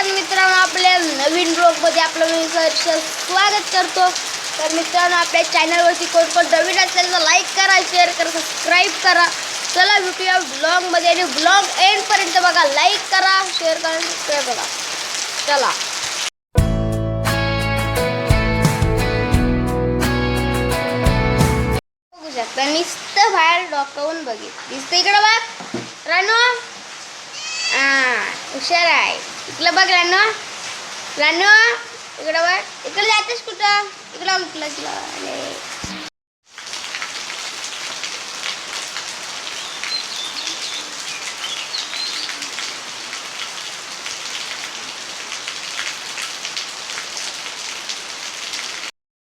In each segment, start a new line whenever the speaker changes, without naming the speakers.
नमस्कार मित्रांनो, आपल्या नवीन ब्लॉगमध्ये आपलं मी स्वागत करतो। तर मित्रांनो, आपल्या चॅनलवरती कोण नवीन असेल तर लाईक करा, शेअर करा, सबस्क्राईब करा। चला भेटूया ब्लॉगमध्ये आणि ब्लॉग एंडपर्यंत बघा। लाईक करा, शेअर करा, सबस्क्राईब करा। चला बघू शकता, नुसतं बाहेर डोकावून बघित दिसतं। इकडं बघ रानू, हुशार आहे। इकडं बघ रानू, रानू इकडं बघ। इकडे जातेस कुठं? इकडं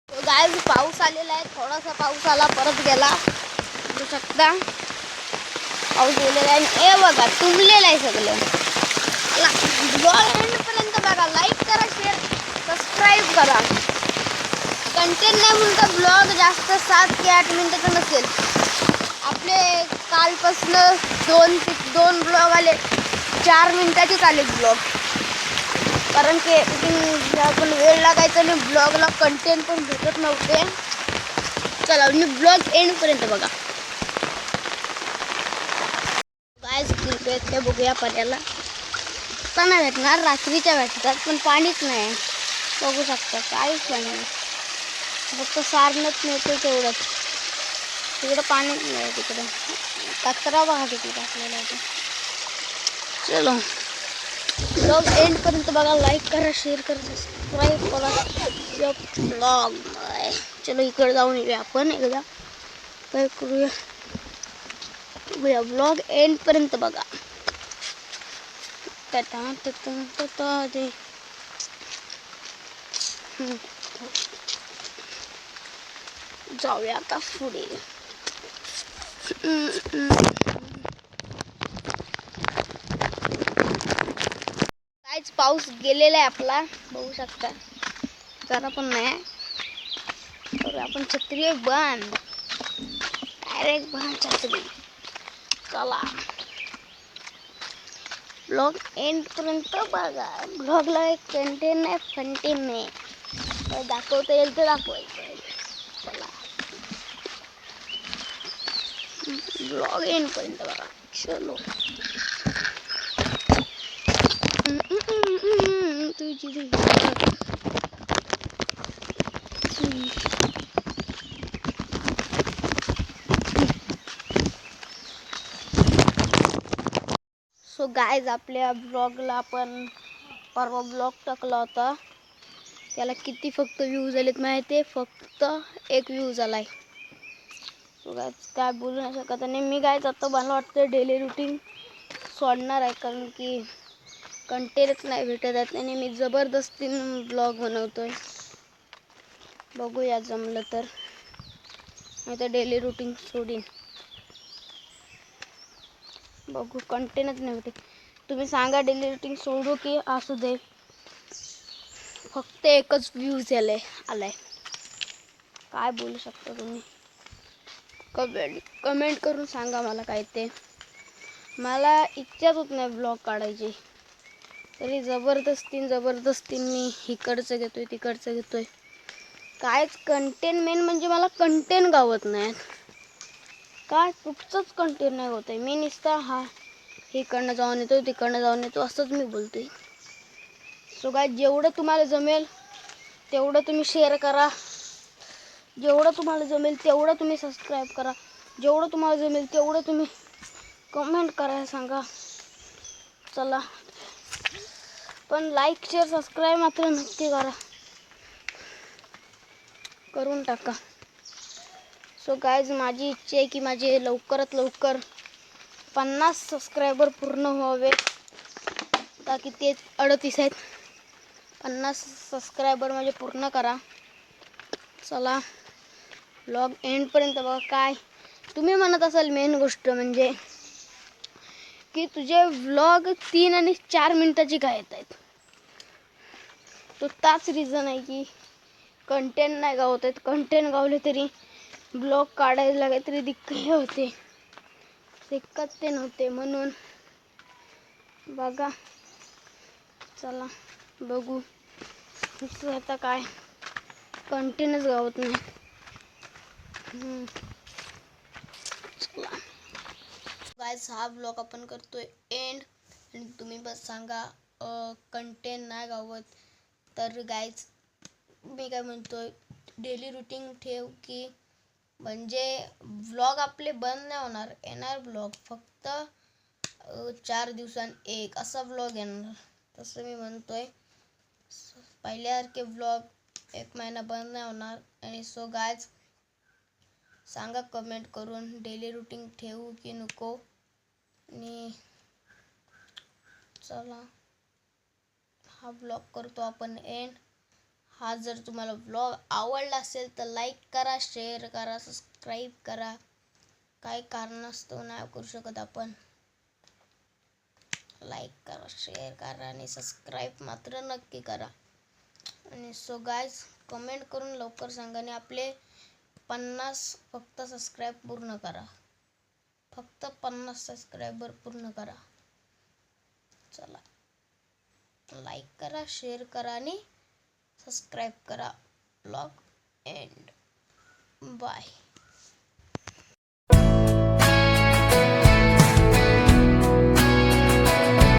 गाइस पाऊस आलेला आहे। थोडासा पाऊस आला, परत गेला। बघू शकता पाऊस गेलेला आहे। हे बघा तुंबलेलं आहे सगळं। ब्लॉग एंडपर्यंत बघा, लाईक करा, शेअर सबस्क्राईब करा। कंटेंट नाही म्हणून तर ब्लॉग जास्त 7 ते 8 मिनिटाचा नसेल। आपले कालपासून दोन ब्लॉग आले, 4 मिनिटाचेच आले ब्लॉग। कारण की आपण वेळ लागायचा आणि ब्लॉगला कंटेंट पण भेटत नव्हते। चला मी ब्लॉग एंडपर्यंत बघा। गाइस ते बघूया पाण्याला। आता नाही भेटणार, रात्रीच्या भेटतात, पण पाणीच नाही। बघू शकता काहीच पाणी नाही, फक्त सारणच मिळते तेवढंच। तिकडं पाणीच नाही, तिकडं कचरा बघा किती टाकलेला आहे। चलो ब्लॉग एंडपर्यंत बघा, लाईक करा, शेअर करा, सबस्क्राईब करा ब्लॉग। चलो इकडे जाऊन येऊया आपण एकदा, काय करूया ब्लॉग एंडपर्यंत बघा। जाऊया आता पुढे। काहीच पाऊस गेलेला आहे आपला, बघू शकता। जरा पण नाही, तर आपण छत्री बंद, डायरेक्ट बंद छत्री। चला ब्लॉग एंडपर्यंत बघा। ब्लॉगला एक कंटेंट नाही, फंटेन नाही, दाखवता येईल तर दाखवायचं। चला ब्लॉग एंडपर्यंत बघा। चलो तुझी सो गाइस, आपल्या ब्लॉगला आपण परवा ब्लॉग टाकला होता, त्याला किती फक्त व्ह्यूज आलेत माहिती आहे? फक्त 1 व्ह्यूज आलाय। सो गाइस काय बोलू नाही शकत। आणि मी गाइस आता मला वाटतं डेली रुटीन सोडणार आहे, कारण की कंटेंटच नाही भेटत आहे आणि मी जबरदस्तीने ब्लॉग बनवतोय। बघूया जमलं तर मी तर डेली रुटीन सोडीन। बघू कंटेंटच नाही भेटत। तुम्ही सांगा डेली रुटीन सोडू की असू दे? फक्त 1च व्ह्यूज आलाय। काय बोलू शकता तुम्ही? कमेंट करून सांगा मला काय ते। मला इच्छाच होत नाही ब्लॉग काढायची, तरी जबरदस्तीने मी इकडचं घेतोय, तिकडचं घेतोय। कायच कंटेंट, मेन म्हणजे मला कंटेंट गावत नाही। काय कुठचंच कंटेंट नाही होत आहे। मी नुसता इकडनं जाऊन येतो, तिकडनं जाऊन येतो, असंच मी बोलतोय। सो गाइस, जेवढं तुम्हाला जमेल तेवढं तुम्ही शेअर करा, जेवढं तुम्हाला जमेल तेवढं तुम्ही सबस्क्राईब करा, जेवढं तुम्हाला जमेल तेवढं तुम्ही कमेंट करायला सांगा। चला पण लाईक, शेअर, सबस्क्राईब मात्र नक्की करून टाका। सो गाइस, माझी इच्छा आहे की माझे लवकरात लवकर 50 सबस्क्रायबर पूर्ण व्हावे, ताकी तेच 38 आहेत। 50 सबस्क्रायबर म्हणजे पूर्ण करा। चला ब्लॉग एंडपर्यंत बघा। काय तुम्ही म्हणत असाल, मेन गोष्ट म्हणजे की तुझे व्लॉग 3 आणि 4 मिनिटाचे काय येत आहेत? तो ताच रिझन आहे की कंटेंट नाही गावत आहेत। कंटेंट गावले तरी ब्लॉग काढायला काहीतरी दिक्कत ते नव्हते, म्हणून बघा चला बघू. आता काय कंटिन्यूच गावत नाही. चला गाईज, हा ब्लॉग आपण करतोय एंड. आणि तुम्ही बस सांगा कंटेंट नाही गावत तर गाईज मी काय म्हणतोय, डेली रुटीन ठेव की म्हणजे व्लॉग आपले बंद नाही होणार. येणार ब्लॉग फक्त 4 दिवसांनी एक असा व्लॉग येणार. तसं मी म्हणतोय पहिल्यासारखे व्लॉग 1 महिना बंद नाही होणार. आणि सो गाईज सांगा कमेंट करून डेली रुटीन ठेवू की नको. आणि चला हा ब्लॉग करतो आपण एंड. हा जर तुम्हाला ब्लॉग आवडला असेल तर लाईक करा, शेअर करा, सबस्क्राईब करा. काही कारणास्तव नाही करू शकत आपण. लाईक करा, शेअर करा आणि सबस्क्राईब मात्र नक्की करा. आणि सो गाईज कमेंट करून लवकर सांगा. आणि आपले 50 फक्त सबस्क्राईब पूर्ण करा. फक्त 50 सबस्क्रायबर पूर्ण करा. चला लाईक करा, शेअर करा आणि सबस्क्राईब करा. Blog end. बाय.